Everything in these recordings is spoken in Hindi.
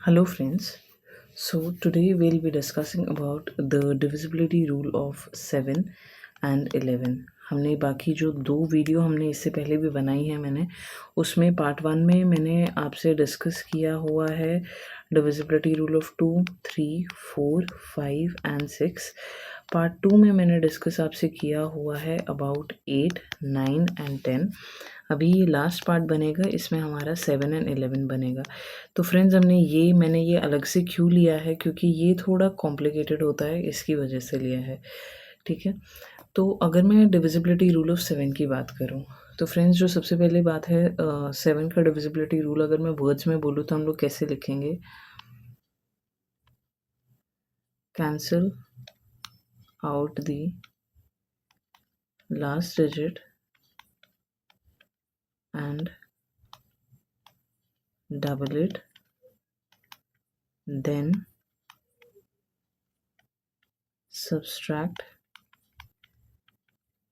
Hello friends. So today we'll be discussing about the divisibility rule of 7 and 11. हमने बाकी जो दो वीडियो हमने इससे पहले भी बनाई है मैंने उसमें पार्ट 1 में मैंने आपसे डिस्कस किया हुआ है divisibility rule of 2, 3, 4, 5 and 6। Part 2 में मैंने डिस्कस आपसे किया हुआ है अबाउट 8, 9 एंड 10। अभी ये लास्ट पार्ट बनेगा, इसमें हमारा 7 एंड 11 बनेगा। तो फ्रेंड्स मैंने ये अलग से क्यों लिया है, क्योंकि ये थोड़ा कॉम्प्लिकेटेड होता है, इसकी वजह से लिया है। ठीक है, तो अगर मैं डिविजिबिलिटी रूल ऑफ 7 की बात करूँ तो फ्रेंड्स जो सबसे पहले बात है 7 का डिविजिबिलिटी रूल अगर मैं वर्ड्स में बोलूँ तो हम लोग कैसे लिखेंगे? Cancel out the last digit and double it, then subtract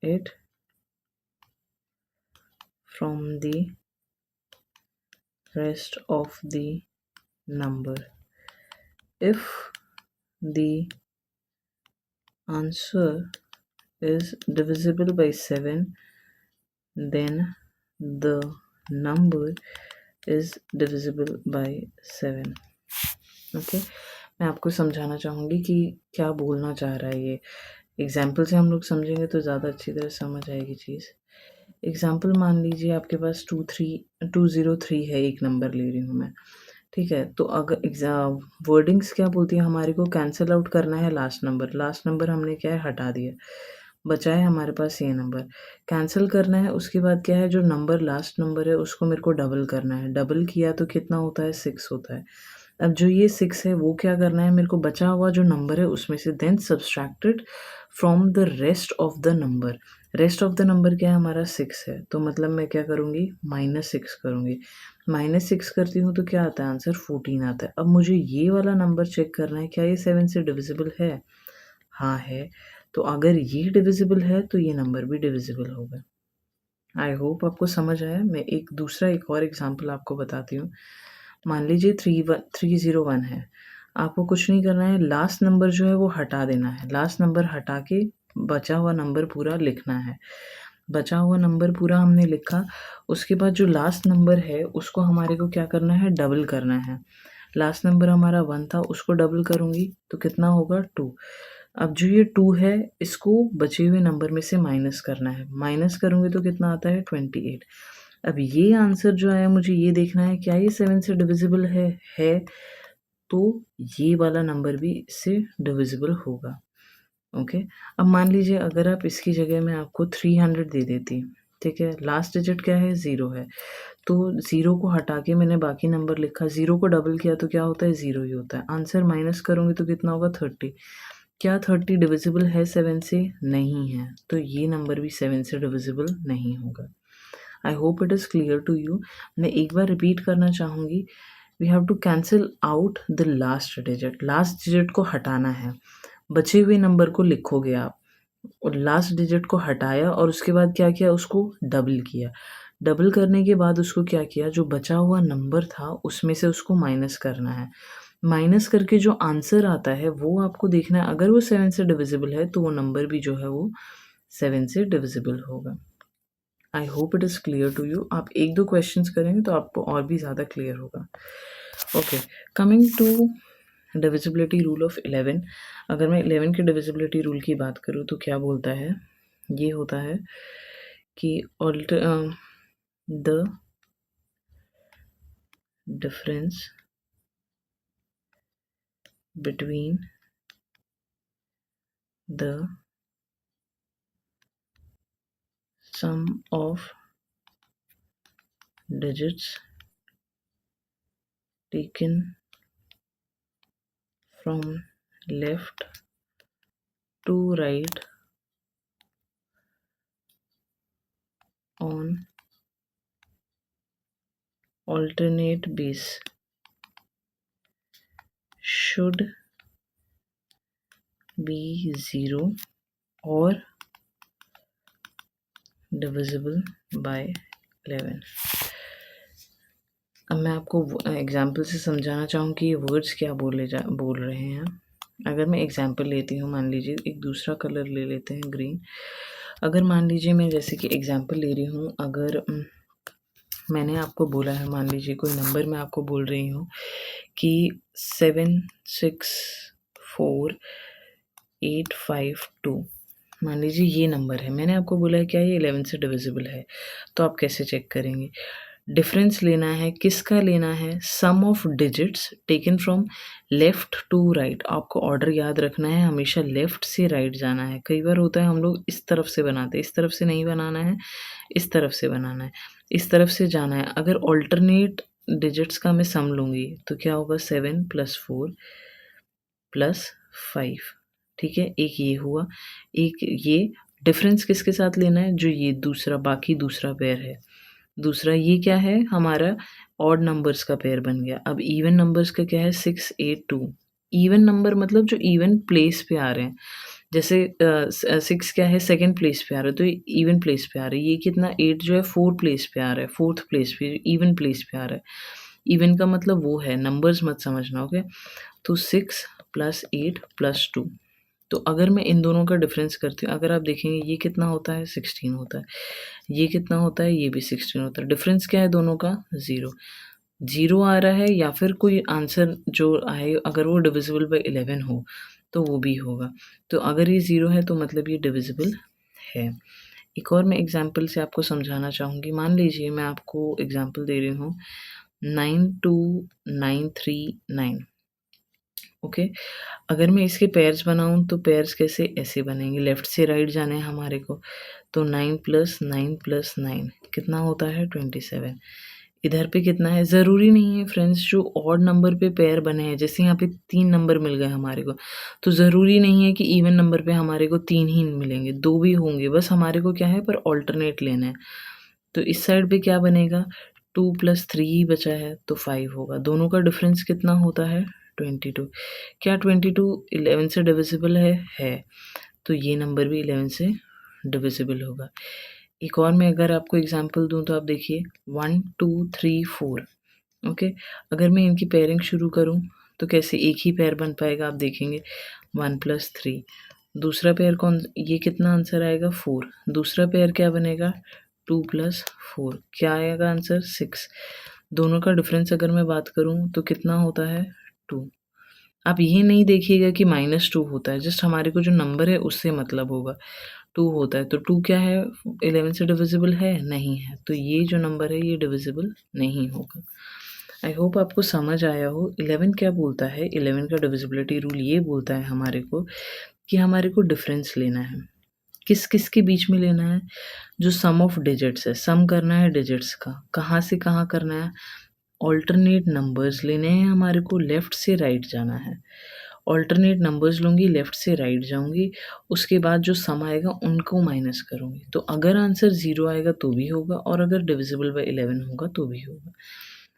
it from the rest of the number. If the answer is divisible by 7, then the number is divisible by 7. Okay, मैं आपको समझाना चाहूँगी कि क्या बोलना चाह रहा है ये। एग्जाम्पल से हम लोग समझेंगे तो ज़्यादा अच्छी तरह समझ आएगी चीज़। एग्जाम्पल मान लीजिए आपके पास 203 है, एक नंबर ले रही हूँ मैं। ठीक है, तो अगर वर्डिंग्स क्या बोलती है, हमारे को कैंसिल आउट करना है लास्ट नंबर हमने क्या है हटा दिया, बचा है हमारे पास ये नंबर। कैंसिल करना है, उसके बाद क्या है, जो नंबर लास्ट नंबर है उसको मेरे को डबल करना है। डबल किया तो कितना होता है, 6 होता है। अब जो ये 6 है वो क्या करना है, मेरे को बचा हुआ जो नंबर है उसमें से then subtracted from the rest of the number. Rest of the number क्या है, हमारा 6 है, तो मतलब मैं क्या करूँगी, -6 करूँगी। -6 करती हूँ तो क्या आता है आंसर, 14 आता है। अब मुझे ये वाला नंबर चेक करना है, क्या ये 7 से डिविजिबल है? हाँ है। तो अगर ये डिविजिबल है तो ये नंबर भी डिविजिबल होगा। आई होप आपको समझ आया। मैं एक और एग्जांपल आपको बताती हूँ। मान लीजिए 301 है। आपको कुछ नहीं करना है, लास्ट नंबर जो है वो हटा देना है। लास्ट नंबर हटा के बचा हुआ नंबर पूरा लिखना है। बचा हुआ नंबर पूरा हमने लिखा, उसके बाद जो लास्ट नंबर है उसको हमारे को क्या करना है, डबल करना है। लास्ट नंबर हमारा 1 था, उसको डबल करूँगी तो कितना होगा, 2। अब जो ये 2 है इसको बचे हुए नंबर में से माइनस करना है। माइनस करूँगी तो कितना आता है, 28। अब ये आंसर जो है मुझे ये देखना है, क्या ये 7 से डिविजिबल है, तो ये वाला नंबर भी इससे डिविजिबल होगा। ओके, अब मान लीजिए अगर आप इसकी जगह मैं आपको 300 दे देती, ठीक है, लास्ट डिजिट क्या है, 0 है, तो 0 को हटा के मैंने बाकी नंबर लिखा, 0 को डबल किया तो क्या होता है, 0 ही होता है। आंसर माइनस करूँगी तो कितना होगा, 30। क्या 30 डिविजिबल है 7 से? नहीं है, तो ये नंबर भी 7 से डिविजिबल नहीं होगा। I hope it is clear to you. मैं एक बार रिपीट करना चाहूँगी, we have to cancel out the last digit. Last digit को हटाना है, बचे हुए नंबर को लिखोगे आप, और लास्ट डिजिट को हटाया और उसके बाद क्या किया, उसको डबल किया। डबल करने के बाद उसको क्या किया, जो बचा हुआ नंबर था उसमें से उसको माइनस करना है। माइनस करके जो आंसर आता है वो आपको देखना है, अगर वो 7 से डिविजिबल है तो वो नंबर भी जो है वो 7 से डिविजिबल होगा। I hope it is clear to you. आप एक दो क्वेश्चंस करेंगे तो आपको और भी ज़्यादा क्लियर होगा। Okay, coming to divisibility rule of 11। अगर मैं 11 के डिविजिबिलिटी रूल की बात करूँ तो क्या बोलता है, ये होता है कि the difference between the sum of digits taken from left to right on alternate base should be 0 or divisible by 11. अब मैं आपको एग्जाम्पल से समझाना चाहूँ कि ये वर्ड्स क्या बोल रहे हैं। अगर मैं एग्जाम्पल लेती हूँ, मान लीजिए एक दूसरा कलर ले लेते हैं, ग्रीन। अगर मान लीजिए मैं जैसे कि एग्जाम्पल ले रही हूँ, अगर मैंने आपको बोला है, मान लीजिए कोई नंबर मैं आपको बोल रही हूँ कि 764852, मान लीजिए ये नंबर है। मैंने आपको बोला है क्या ये 11 से डिविजिबल है। तो आप कैसे चेक करेंगे? डिफरेंस लेना है, किसका लेना है? Sum of digits taken from left to right. आपको ऑर्डर याद रखना है, हमेशा लेफ्ट से राइट जाना है। कई बार होता है हम लोग इस तरफ से बनाते हैं, इस तरफ से नहीं बनाना है, इस तरफ से बनाना है, इस तरफ से जाना है। अगर ऑल्टरनेट डिजिट्स का मैं सम लूँगी तो क्या होगा? 7 + 4 + 5, ठीक है। एक ये हुआ, एक ये। डिफरेंस किसके साथ लेना है? जो ये दूसरा, बाकी दूसरा पेयर है। दूसरा ये क्या है? हमारा ऑड नंबर्स का पेयर बन गया। अब इवन नंबर्स का क्या है? 6, 8, 2। इवन नंबर मतलब जो इवन प्लेस पे आ रहे हैं। जैसे 6 क्या है? सेकंड प्लेस पे आ रहा है, तो ये इवन प्लेस पे आ रहा है। ये कितना? 8 जो है 4 प्लेस पे आ रहा है, फोर्थ प्लेस पे, इवन प्लेस पे आ रहा है। इवन का मतलब वो है, नंबर्स मत समझना, ओके। तो 6 + 8 + 2। तो अगर मैं इन दोनों का डिफरेंस करती हूँ, अगर आप देखेंगे ये कितना होता है? 16 होता है। ये कितना होता है? ये भी 16 होता है। डिफरेंस क्या है दोनों का? 0। 0 आ रहा है, या फिर कोई आंसर जो आए अगर वो डिविजिबल बाय 11 हो तो वो भी होगा। तो अगर ये 0 है तो मतलब ये डिविजिबल है। एक और मैं एग्जांपल से आपको समझाना चाहूँगी। मान लीजिए मैं आपको एग्जांपल दे रही हूँ 92939, ओके। अगर मैं इसके पेयर्स बनाऊँ तो पेयर्स कैसे? ऐसे बनेंगे, लेफ्ट से राइट जाना है हमारे को। तो 9 + 9 + 9 कितना होता है? 27। इधर पे कितना है? ज़रूरी नहीं है फ्रेंड्स जो ऑड नंबर पे पेयर बने हैं, जैसे यहाँ पे 3 नंबर मिल गए हमारे को, तो ज़रूरी नहीं है कि इवन नंबर पे हमारे को 3 ही मिलेंगे, 2 भी होंगे। बस हमारे को क्या है, पर ऑल्टरनेट लेना है। तो इस साइड पे क्या बनेगा? 2 + 3 ही बचा है तो 5 होगा। दोनों का डिफरेंस कितना होता है? 22। क्या 22 11 से डिविजिबल है? है। तो ये नंबर भी 11 से डिविजिबल होगा। एक और मैं अगर आपको एग्जांपल दूँ तो आप देखिए 1 2 3 4, ओके। अगर मैं इनकी पेयरिंग शुरू करूँ तो कैसे एक ही पेयर बन पाएगा? आप देखेंगे 1 + 3। दूसरा पेयर कौन? ये कितना आंसर आएगा? 4। दूसरा पेयर क्या बनेगा? 2 + 4। क्या आएगा आंसर? 6। दोनों का डिफरेंस अगर मैं बात करूँ तो कितना होता है? 2। आप ये नहीं देखिएगा कि -2 होता है, जस्ट हमारे को जो नंबर है उससे मतलब होगा। 2 होता है, तो 2 क्या है? 11 से डिविजिबल है? नहीं है। तो ये जो नंबर है ये डिविजिबल नहीं होगा। आई होप आपको समझ आया हो। 11 क्या बोलता है? 11 का डिविजिबिलिटी रूल ये बोलता है हमारे को कि हमारे को डिफरेंस लेना है। किस-किस के बीच में लेना है? जो सम ऑफ डिजिट्स है, सम करना है डिजिट्स का। कहाँ से कहाँ करना है? ऑल्टरनेट नंबर्स लेने हैं हमारे को, लेफ्ट से राइट जाना है। ऑल्टरनेट नंबर्स लूँगी, लेफ्ट से राइट जाऊँगी, उसके बाद जो सम आएगा उनको माइनस करूँगी। तो अगर आंसर 0 आएगा तो भी होगा, और अगर डिविजिबल बाय 11 होगा तो भी होगा।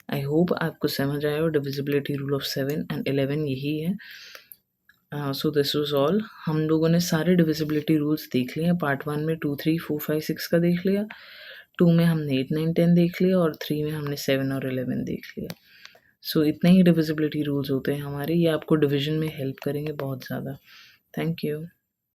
आई होप आपको समझ आया हो। डिविजिबिलिटी रूल ऑफ 7 एंड 11 यही है। So this was all. हम लोगों ने सारे डिविजिबिलिटी रूल्स देख लिए हैं। पार्ट 1 में 2 3 4 5 6 का देख लिया, 2 में हमने 8 9 10 देख लिया, और 3 में हमने 7 और 11 देख लिया। सो इतने ही डिविजिबिलिटी रूल्स होते हैं हमारे, ये आपको डिवीजन में हेल्प करेंगे बहुत ज़्यादा। Thank you.